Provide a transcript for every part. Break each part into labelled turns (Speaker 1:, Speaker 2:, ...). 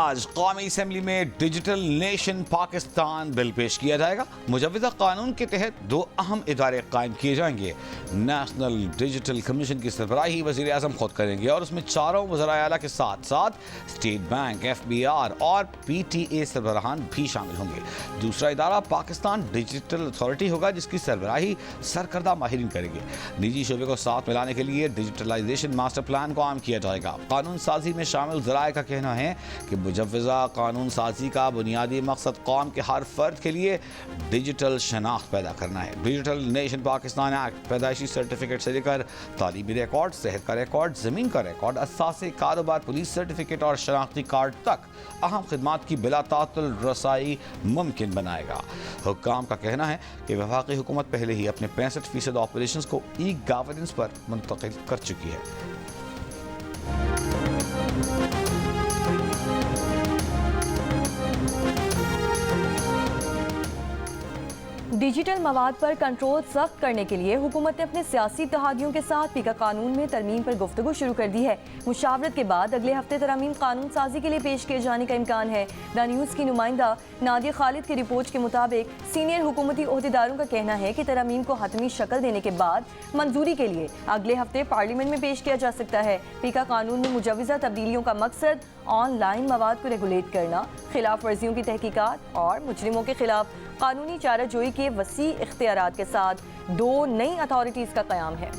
Speaker 1: आज कौमी असम्बली में डिजिटल नेशन पाकिस्तान बिल पेश किया जाएगा। मुजव्वज़ा कानून के तहत दो अहम इदारे कायम किए जाएंगे। नेशनल डिजिटल कमीशन की सरबराही वज़ीर आज़म खुद करेंगे और उसमें चारों वज़राए आला के साथ साथ स्टेट बैंक, FBR और PTA सरबराहान भी शामिल होंगे। दूसरा इदारा पाकिस्तान डिजिटल अथॉरिटी होगा, जिसकी सरबराही सरकर्दा माहिरीन करेंगे। निजी शोबे को साथ मिलाने के लिए डिजिटलाइजेशन मास्टर प्लान को आम किया जाएगा। कानून साजी में शामिल ज़राए का कहना है कि मुजव्वज़ा कानून साजी का बुनियादी मकसद कौम के हर फर्द के लिए डिजिटल शनाख्त पैदा करना है। डिजिटल नेशन पाकिस्तान एक्ट पैदाइशी सर्टिफिकेट से लेकर तालीमी रिकॉर्ड, सेहत का रिकॉर्ड, ज़मीन का रिकॉर्ड, असासे कारोबार, पुलिस सर्टिफिकेट और शनाख्ती कार्ड तक अहम खिदमात की बिला तातुल रसाई मुमकिन बनाएगा। हुक्काम का कहना है कि वफाकी हुकूमत पहले ही अपने 65% ऑपरेशंस को ई गवर्नेंस पर मुंतकिल कर चुकी है।
Speaker 2: डिजिटल मवाद पर कंट्रोल सख्त करने के लिए हुकूमत ने अपने सियासी इत्तेहादियों के साथ पीका कानून में तरमीम पर गुफ्तगू शुरू कर दी है। मुशावरत के बाद अगले हफ्ते तरमीम कानून साजी के लिए पेश किए जाने का इम्कान है। द न्यूज़ की नुमाइंदा नादिया खालिद की रिपोर्ट के मुताबिक सीनियर हुकूमती ओहदेदारों का कहना है कि तरमीम को हतमी शक्ल देने के बाद मंजूरी के लिए अगले हफ्ते पार्लियामेंट में पेश किया जा सकता है। पीका कानून में मुजव्वज़ा तब्दीलियों का मकसद ऑनलाइन मवाद को रेगुलेट करना, खिलाफ वर्जियों की तहकीकात और मुजरिमों के खिलाफ कानूनी चाराजोई के वसी इख्तियारात के साथ दो नई अथॉरिटीज़ का क़याम है।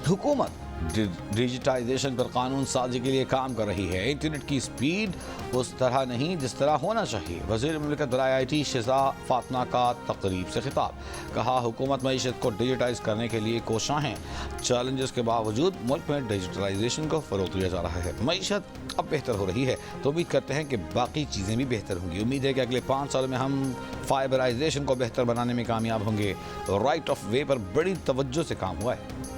Speaker 1: हुकूमत डिजिटाइजेशन पर कानून साजी के लिए काम कर रही है। इंटरनेट की स्पीड उस तरह नहीं जिस तरह होना चाहिए। वज़ीर मुमलिकत बराए IT शिज़ा फातिमा का तकरीब से खिताब। कहा, हुकूमत मईशत को डिजिटाइज करने के लिए कोशां हैं। चैलेंजेस के बावजूद मुल्क में डिजिटलाइजेशन को फ़रोग़ दिया जा रहा है। मईशत अब बेहतर हो रही है तो उम्मीद करते हैं कि बाकी चीज़ें भी बेहतर होंगी। उम्मीद है कि अगले 5 सालों में हम फाइबराइजेशन को बेहतर बनाने में कामयाब होंगे। राइट ऑफ वे पर बड़ी तवज्जो से काम हुआ है।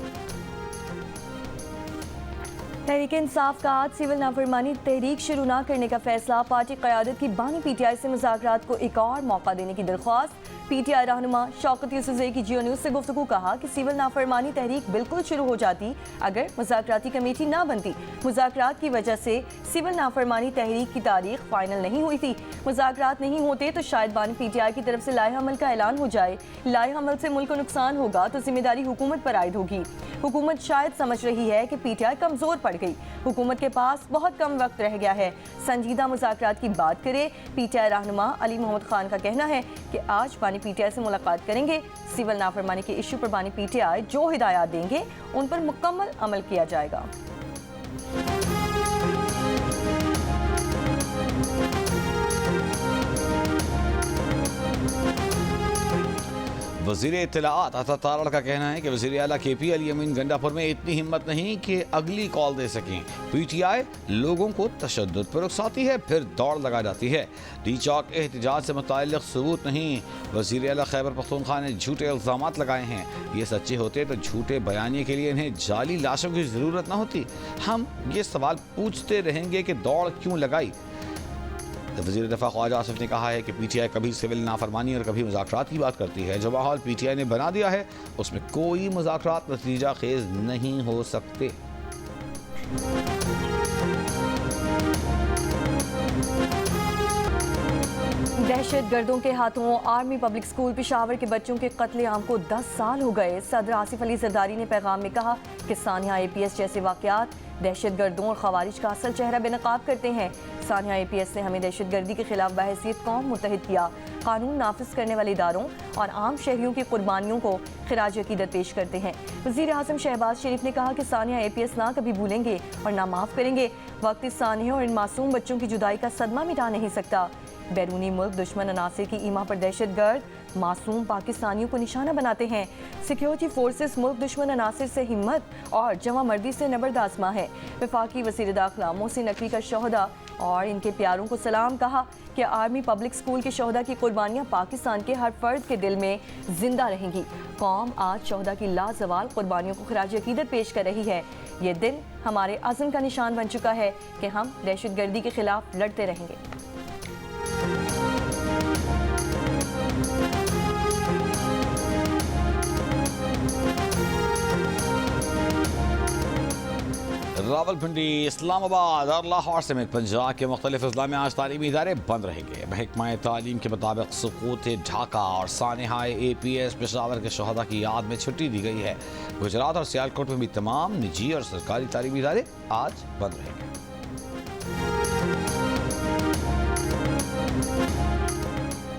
Speaker 2: तहरीक इंसाफ का आज सिविल नाफरमानी तहरीक शुरू न करने का फैसला। पार्टी क़यादत की बानी PTI से मुज़ाकरात को एक और मौका देने की दरख्वास्त। PTI रहनुमा शौकत यूसुफ़ज़ई की जियो न्यूज़ से गुफ्तगू। कहा कि सिविल नाफरमानी तहरीक बिल्कुल शुरू हो जाती अगर मुज़ाकराती कमेटी ना बनती। मुज़ाकरात की वजह से सिविल नाफरमानी तहरीक की तारीख फाइनल नहीं हुई थी। मुज़ाकरात नहीं होते तो शायद बानी PTI की तरफ से लाए अमल का ऐलान हो जाए। लाए अमल से मुल्क को नुकसान होगा तो जिम्मेदारी हुकूमत पर आयद होगी। हुकूमत शायद समझ रही है कि PTI कमज़ोर पड़ गई, हुकूमत के पास बहुत कम वक्त रह गया है। संजीदा मुज़ाकरात की बात करें, PTI रहनुमा अली मोहम्मद खान का कहना है कि आज बानी PTI से मुलाकात करेंगे। सिविल नाफरमानी के इशू पर बानी PTI जो हिदायत देंगे उन पर मुकम्मल अमल किया जाएगा।
Speaker 1: वज़ीर इत्तलाआत अता तारड़ का कहना है कि वज़ीर आला KP अली अमीन गंडापुर में इतनी हिम्मत नहीं कि अगली कॉल दे सकें। PTI लोगों को तशद्दुद पर उकसाती है, फिर दौड़ लगा जाती है। डी चौक एहतजाज से मुताल्लिक़ सबूत नहीं। वज़ीर आला खैबर पख्तूनख्वा ने झूठे इल्ज़ामात लगाए हैं। ये सच्चे होते तो झूठे बयानिए के लिए इन्हें जाली लाशों की ज़रूरत न होती। हम ये सवाल पूछते रहेंगे कि दौड़ क्यों लगाई। वज़ीर दफ़ा ख्वाजा आसिफ ने कहा है कि PTI कभी सिविल नाफरमानी और कभी मुज़ाकरात की बात करती है। जो माहौल PTI ने बना दिया है उसमें कोई मुज़ाकरात नतीजा खेज नहीं हो सकते।
Speaker 2: दहशत गर्दों के हाथों आर्मी पब्लिक स्कूल पेशावर के बच्चों के कत्लेआम को 10 साल हो गए। सदर आसिफ अली जरदारी ने पैगाम में कहा कि सानिया APS जैसे वाक़यात दहशत गर्दों और खवारिज का असल चेहरा बेनकाब करते हैं। सानिया APS ने हमें दहशत गर्दी के खिलाफ बहसीत कौम मुत्तहिद किया। कानून नाफिज करने वाले इदारों और आम शहरियों की कुर्बानियों को खिराज अकीदत पेश करते हैं। वज़ीर आज़म शहबाज शरीफ ने कहा कि सानिया APS ना कभी भूलेंगे और ना माफ़ करेंगे। वक्त इस सानिया और इन मासूम बच्चों की जुदाई का सदमा मिटा नहीं सकता। बैरूनी मुल्क दुश्मन अनासिर की ईमा पर दहशत गर्द मासूम पाकिस्तानियों को निशाना बनाते हैं। सिक्योरिटी फोर्सेस मुल्क दुश्मन अनासिर से हिम्मत और जमा मर्दी से नबरदाज़मा है। वफाकी वज़ीर दाखिला मोहसिन नकवी का शोहदा और इनके प्यारों को सलाम। कहा कि आर्मी पब्लिक स्कूल के शोहदा की कुर्बानियाँ पाकिस्तान के हर फर्द के दिल में जिंदा रहेंगी। कौम आज शोहदा की लाजवाल कुर्बानियों को खिराज अकीदत पेश कर रही है। ये दिन हमारे अज़्म का निशान बन चुका है कि हम दहशत गर्दी के खिलाफ लड़ते रहेंगे।
Speaker 1: रावलपिंडी, इस्लामाबाद और लाहौर समेत पंजाब के मुख्तलिफ अजला में आज तालीमी इदारे बंद रहेंगे। महकमा तालीम के मुताबिक सुकूत ढाका और सानहाए APS पेशावर के शहदा की याद में छुट्टी दी गई है। गुजरात और सियालकोट में भी तमाम निजी और सरकारी तालीमी इदारे आज बंद रहेंगे।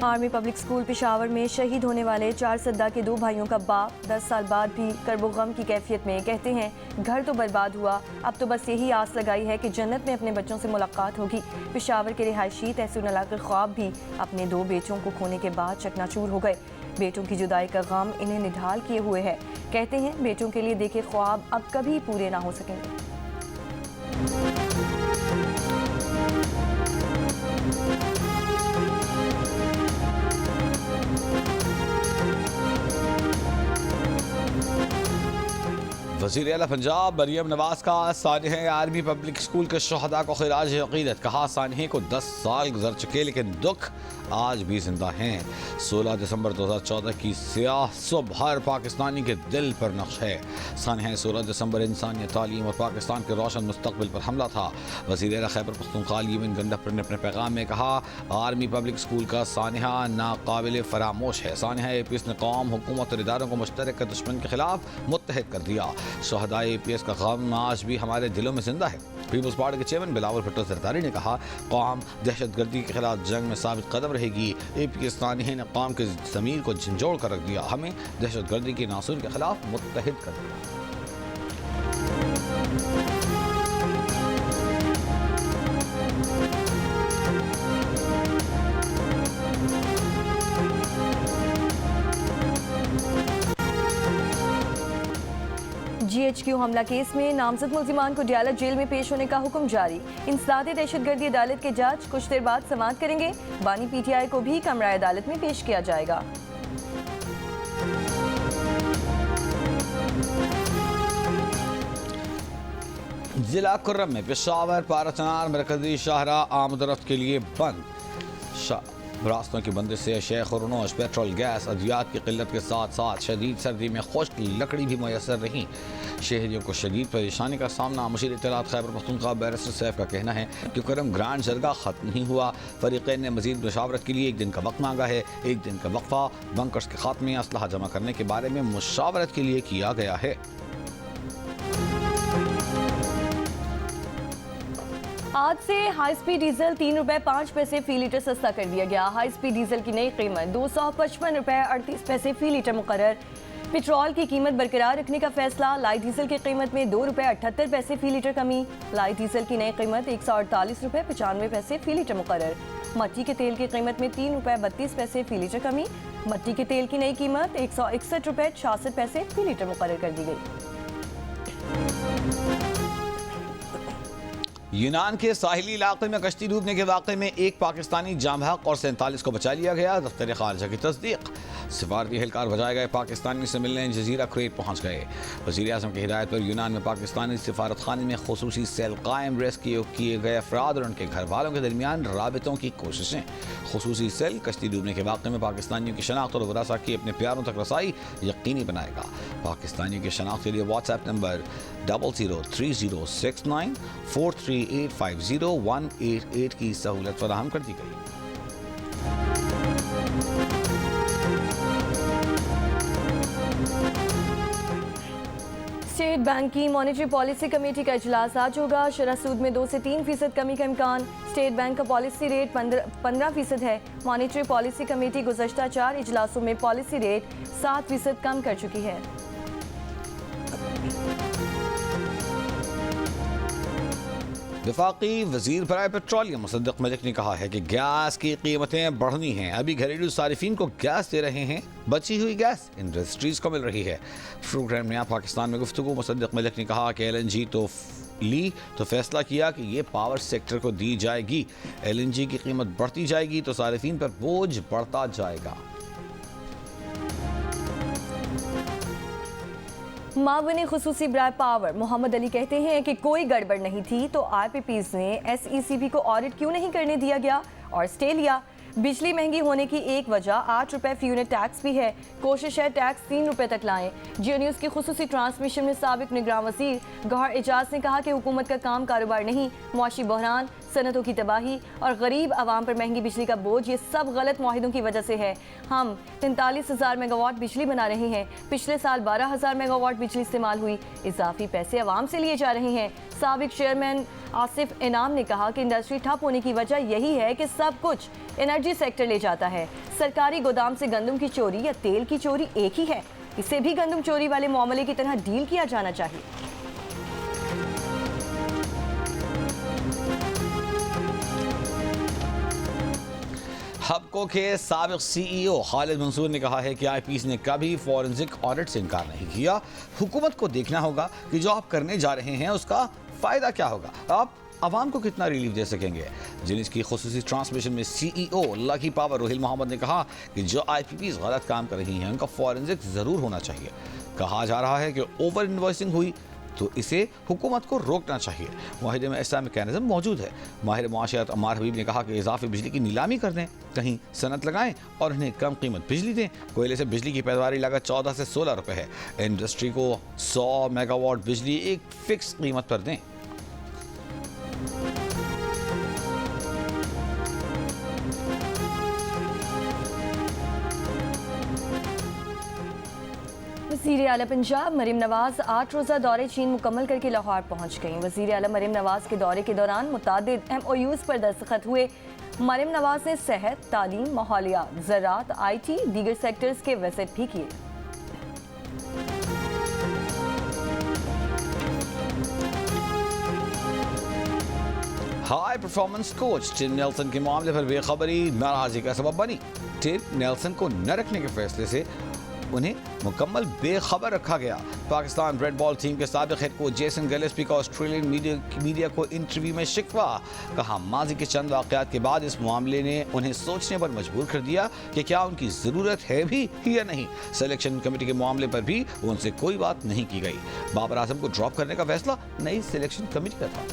Speaker 2: आर्मी पब्लिक स्कूल पेशावर में शहीद होने वाले 4 सद्दा के 2 भाइयों का बाप 10 साल बाद भी कर्बो गम की कैफियत में कहते हैं, घर तो बर्बाद हुआ, अब तो बस यही आस लगाई है कि जन्नत में अपने बच्चों से मुलाकात होगी। पेशावर के रिहायशी तहसीन अला के ख्वाब भी अपने 2 बेटों को खोने के बाद चकनाचूर हो गए। बेटों की जुदाई का गम इन्हें निढाल किए हुए है। कहते हैं बेटों के लिए देखे ख्वाब अब कभी पूरे ना हो सकेंगे।
Speaker 1: वज़ीर आला पंजाब मरियम नवाज का सानहे आर्मी पब्लिक स्कूल के शहदा को खिराज अक़ीदत। कहा, सानहे को 10 साल गुजर चुके लेकिन दुख आज भी जिंदा हैं। 16 दिसंबर 2014 की स्याह सुबह हर पाकिस्तानी के दिल पर नक्श है। सानहे 16 दिसंबर इंसानियत, तालीम और पाकिस्तान के रोशन मुस्तकबिल पर हमला था। वज़ीर आला खैबर पख्तूनख्वा यमन गंडफर ने अपने पैगाम में कहा, आर्मी पब्लिक स्कूल का सानहा नाकाबिल फरामोश है। सानहा APS ने कौम, हुकूमत और इदारों को मुश्तरक दुश्मन के खिलाफ मुत्तहिद कर दिया। शहदा APS का गम आज भी हमारे दिलों में जिंदा है। पीपल्स पार्टी के चेयरमैन बिलावल भुट्टो जरदारी ने कहा, कौम दहशतगर्दी के खिलाफ जंग में साबित कदम रहेगी। APS सानहे ने कौम के ज़मीर को झंझोड़ कर रख दिया, हमें दहशतगर्दी के नासूर के खिलाफ मुत्तहिद कर दिया।
Speaker 2: GHQ हमला केस में नामजद मुल्जिमान को डियाला जेल में पेश होने का हुक्म जारी। इंसदाद दहशतगर्दी अदालत के जज कुछ देर बाद समाअत करेंगे। बानी PTI को भी कमरा अदालत में पेश किया जाएगा।
Speaker 1: जिला कुर्रम में पेशावर पाराचनार मरकजी शाहरा आमदरफ्त के लिए बंद। रास्तों की बंदिश से अशय खुरनोश, पेट्रोल, गैस, अद्वियात की किल्लत के साथ साथ शदीद सर्दी में खुश्क लकड़ी भी मैसर रही। शहरियों को शदीद परेशानी का सामना। मुशीर इत्तलात खैबर पख्तूनख्वा बैरिस्टर सैफ का कहना है कि कुर्रम ग्रांड जरगा ख़त्म नहीं हुआ। फरीक़ैन ने मज़ीद मुशावरत के लिए 1 दिन का वक्त मांगा है। 1 दिन का वक्फा बंकर्स के खात्मे, असलहा जमा करने के बारे में मुशावरत के लिए किया गया है।
Speaker 2: आज से हाई स्पीड डीजल 3 रुपए 5 पैसे फी लीटर सस्ता कर दिया गया। हाई स्पीड डीजल की नई कीमत 255 रुपए 38 पैसे फी लीटर मुकर्रर। पेट्रोल की कीमत बरकरार रखने का फैसला। लाइट डीजल की कीमत में 2 रुपए 78 पैसे फी लीटर कमी। लाइट डीजल की नई कीमत 148 रुपए 95 पैसे फी लीटर मुकर्रर। मट्टी के तेल की कीमत में 3 रुपए 32 पैसे फी लीटर कमी। मट्टी के तेल की नई कीमत 161 रुपए 66 पैसे फी लीटर मुकर्रर कर दी गई।
Speaker 1: यूनान के साहिली इलाके में कश्ती डूबने के वाक़े में एक पाकिस्तानी जाम हक और 47 को बचा लिया गया। दफ्तर खारजा की तस्दीक। सिफारती एहलकार बजाए गए पाकिस्तानी से मिलने जजीरा क्रेट पहुँच गए। वज़ीर आज़म की हिदायत पर यूनान में पाकिस्तानी सिफारत खाने में खुसूसी सेल कायम। रेस्क्यू किए गए अफराद और उनके घर वालों के दरमियान राबितों की कोशिशें। खुसूसी सेल कश्ती डूबने के वाक़े में पाकिस्तानियों की शनाख्त और वरासा की अपने प्यारों तक रसाई यकीनी बनाएगा। पाकिस्तानियों की शनाख्त के लिए व्हाट्सएप नंबर 003069 43850 की सहूलत फराहम कर दी गई।
Speaker 2: स्टेट बैंक की मॉनेटरी पॉलिसी कमेटी का इजलास आज होगा। शरह सूद में 2 से 3% कमी का इम्कान। स्टेट बैंक का पॉलिसी रेट 15% है। मॉनेटरी पॉलिसी कमेटी गुज़श्ता 4 इजलासों में पॉलिसी रेट 7% कम कर चुकी है।
Speaker 1: वफाकी वजीर बराए पेट्रोलियम मुसद्दिक मलिक ने कहा है कि गैस की कीमतें बढ़नी हैं। अभी घरेलू सारिफिन को गैस दे रहे हैं, बची हुई गैस इंडस्ट्रीज को मिल रही है। प्रोग्राम नया पाकिस्तान में गुफ्तगू मुसद्दिक मलिक ने कहा कि LNG तो फैसला किया कि ये पावर सेक्टर को दी जाएगी। LNG की कीमत बढ़ती जाएगी तो सारिफिन पर बोझ बढ़ता जाएगा।
Speaker 2: मावने खुसूसी बराए पावर मोहम्मद अली कहते हैं कि कोई गड़बड़ नहीं थी तो IPPs ने SECB को ऑडिट क्यों नहीं करने दिया गया और स्टे लिया। बिजली महंगी होने की एक वजह 8 रुपए फी यूनिट टैक्स भी है। कोशिश है टैक्स 3 रुपए तक लाएं। जियो न्यूज़ की खुसूसी ट्रांसमिशन में साबिक निगरान वज़ीर गौहर एजाज ने कहा कि हुकूमत का काम कारोबार नहीं, मुआशी बहरान, सनतों की तबाही और गरीब आवाम पर महंगी बिजली का बोझ, ये सब गलत मुआहिदों की वजह से है। हम 43,000 मेगावाट बिजली बना रहे हैं। पिछले साल 12,000 मेगावाट बिजली इस्तेमाल हुई। इजाफी पैसे आवाम से लिए जा रहे हैं। साबिक चेयरमैन आसिफ इनाम ने कहा कि इंडस्ट्री ठप होने की वजह यही है कि सब कुछ एनर्जी सेक्टर ले जाता है। सरकारी गोदाम से गंदम की चोरी या तेल की चोरी एक ही है। इसे भी गंदम चोरी वाले मामले की तरह डील किया जाना चाहिए।
Speaker 1: हबको के साबिक CEO खालिद मंसूर ने कहा है कि IPs ने कभी फॉरेंसिक ऑडिट से इनकार नहीं किया। हुकूमत को देखना होगा कि जो आप करने जा रहे हैं उसका फ़ायदा क्या होगा, आप आवाम को कितना रिलीफ दे सकेंगे। जिनिस की खुसूसी ट्रांसमिशन में CEO Lucky Power Rohail Mohammad ने कहा कि जो IPPs गलत काम कर रही हैं उनका फॉरेंसिक ज़रूर होना चाहिए। कहा जा रहा है कि ओवर इन्वॉइसिंग हुई तो इसे हुकूमत को रोकना चाहिए। मुआहिदे में ऐसा मैकेनिज्म मौजूद है। माहिर मुआशियात अम्मार हबीब ने कहा कि इजाफी बिजली की नीलामी कर दें, कहीं सनत लगाएं और इन्हें कम कीमत बिजली दें। कोयले से बिजली की पैदावारी लागत 14 से 16 रुपए है। इंडस्ट्री को 100 मेगावाट बिजली एक फिक्स कीमत पर दें।
Speaker 2: वज़ीर आला पंजाब मरीम नवाज 8 रोज़ा दौरे चीन मुकम्मल करके लाहौर पहुँच गईं। वज़ीर आला मरीम नवाज के दौरे के दौरान मुतादिद MOUs पर दस्तखत हुए। मरीम नवाज ने सेहत, तालीम, माहौलियात, ज़राअत, IT, दीगर सेक्टर्स के विजिट भी किए।
Speaker 1: High performance coach Tim Nelson के मामले पर बेखबरी नाराजगी का सबब बनी। टिम नेल्सन को न रखने के फैसले से उन्हें मुकम्मल बेखबर रखा गया। पाकिस्तान रेड बॉल टीम के साबिक हेड कोच जेसन गिलेस्पी का ऑस्ट्रेलियन मीडिया को इंटरव्यू में शिकवा। कहा माजी के चंद वाक़यात के बाद इस मामले ने उन्हें सोचने पर मजबूर कर दिया कि क्या उनकी ज़रूरत है भी या नहीं। सिलेक्शन कमेटी के मामले पर भी उनसे कोई बात नहीं की गई। बाबर आजम को ड्रॉप करने का फैसला नई सिलेक्शन कमेटी का था।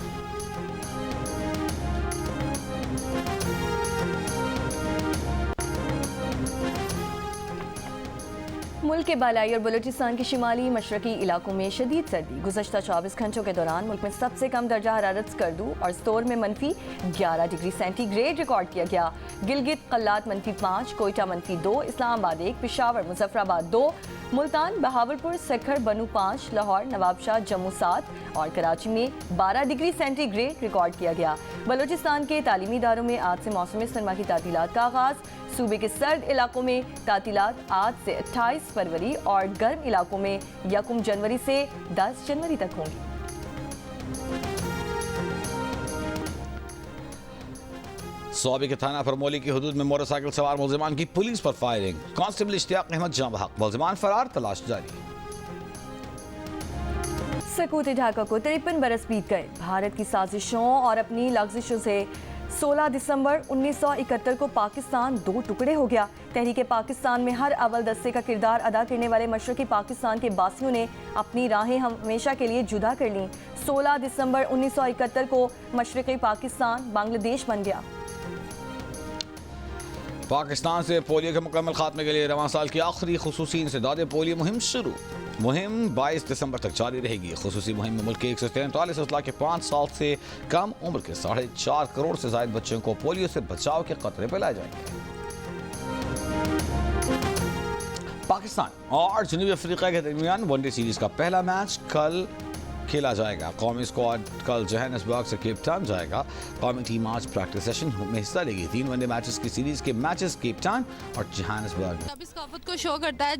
Speaker 2: मुल्क के बालाई और बलूचिस्तान के शिमाली मशरकी इलाकों में शदीद सर्दी। गुज़श्ता 24 घंटों के दौरान मुल्क में सबसे कम दर्जा हरारत स्कर्दू और स्तोर में -11 डिग्री सेंटीग्रेड रिकॉर्ड किया गया। गिलगित कल्लात -5, कोयटा -2, इस्लामाबाद 1, पेशावर मुजफ्फराबाद 2, मुल्तान, बहावलपुर, सखर, बनू 5, लाहौर, नवाबशाह, जम्मू 7 और कराची में 12 डिग्री सेंटीग्रेड रिकॉर्ड किया गया। बलूचिस्तान के तालीमी इदारों में आज से मौसम सरमा की तातीलात का आगाज़। सूबे के सर्द इलाकों में तातीलात आज से 28 फरवरी और गर्म इलाकों में 1 जनवरी से 10 जनवरी तक होंगी।
Speaker 1: सोबी के थाना फरमोली की हदूद में मोटरसाइकिल सवार मुलजिमान की पुलिस पर फायरिंग। कांस्टेबल इश्तियाक अहमद जाँ बहक, मुलजिमान फरार, तलाश जारी।
Speaker 2: सकूत ढाका को 53 बरस बीत गए। भारत की साजिशों और अपनी लग्जिशों से 16 दिसंबर 1971 को पाकिस्तान 2 टुकड़े हो गया। तहरीक पाकिस्तान में हर अव्वल दस्ते का किरदार अदा करने वाले मशरकी पाकिस्तान के बासियों ने अपनी राहें हमेशा के लिए जुदा कर लीं। 16 दिसंबर 1971 को मशरकी पाकिस्तान बांग्लादेश बन गया।
Speaker 1: पाकिस्तान से पोलियो के मुकम्मल खात्मे के लिए रवां साल की आखिरी खुसूसी इंसदाद पोलियो मुहिम शुरू। मुहिम 22 दिसंबर तक जारी रहेगी। खुसूसी मुहिम में मुल्क के 143 अजला के 5 साल से कम उम्र के 4.5 करोड़ से ज्यादा बच्चों को पोलियो से बचाव के खतरे पिलाए जाएंगे। पाकिस्तान और जनूबी अफ्रीका के दरमियान वनडे सीरीज का पहला मैच कल खेला जाएगा। कौमी स्क्वाड कल जोहानिसबर्ग से केप टाउन जाएगा। कौमी टीम आज प्रैक्टिस सेशन में हिस्सा लेगी। 3 वनडे मैचेस की सीरीज के मैचेस केप टाउन और जोहानिसबर्ग में।
Speaker 3: अब इस काफत को शो करता है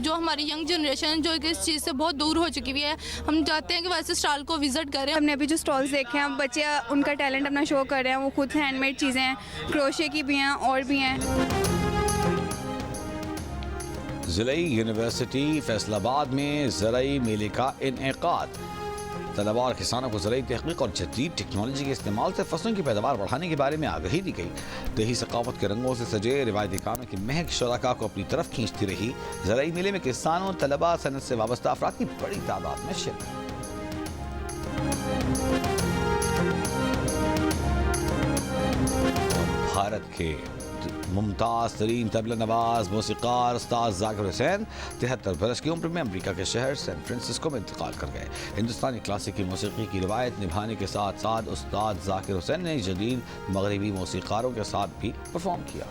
Speaker 3: जो हमारी यंग जनरेशन जो इस चीज़ से बहुत दूर हो चुकी हुई है। हम चाहते हैं कि वैसे स्टॉल को विजिट करें।
Speaker 4: हमने अभी जो स्टॉल्स देखे हैं बच्चे उनका टैलेंट अपना शो कर रहे हैं। वो खुद हैंडमेड चीज़ें हैं, क्रोशे की भी हैं और भी हैं।
Speaker 1: ज़िलई यूनिवर्सिटी फैसलाबाद में ज़राई मेले का इनेकाद। तलबा और किसानों को ज़राई तहक़ीक़ और जदीद टेक्नोलॉजी के इस्तेमाल से फसलों की पैदावार बढ़ाने के बारे में आगाही दी गई। दही सकाफत के रंगों से सजे रिवायती कामों की महक शुरका को अपनी तरफ खींचती रही। ज़राई मेले में किसानों, तलबा, सनत से वाबस्ता अफराद की बड़ी तादाद में शिरकत। भारत के मुमताज़ तरीन तबला नवाज मौसीकार उस्ताद जाकिर हुसैन 73 बरस की उम्र में अमेरिका के शहर सैन फ्रांसिस्को में इंतकाल कर गए। हिंदुस्तानी क्लासिकी मौसीकी की रिवायत निभाने के साथ साथ उस्ताद जाकिर हुसैन ने जदीद मगरबी मौसीकारों के साथ भी परफॉर्म किया।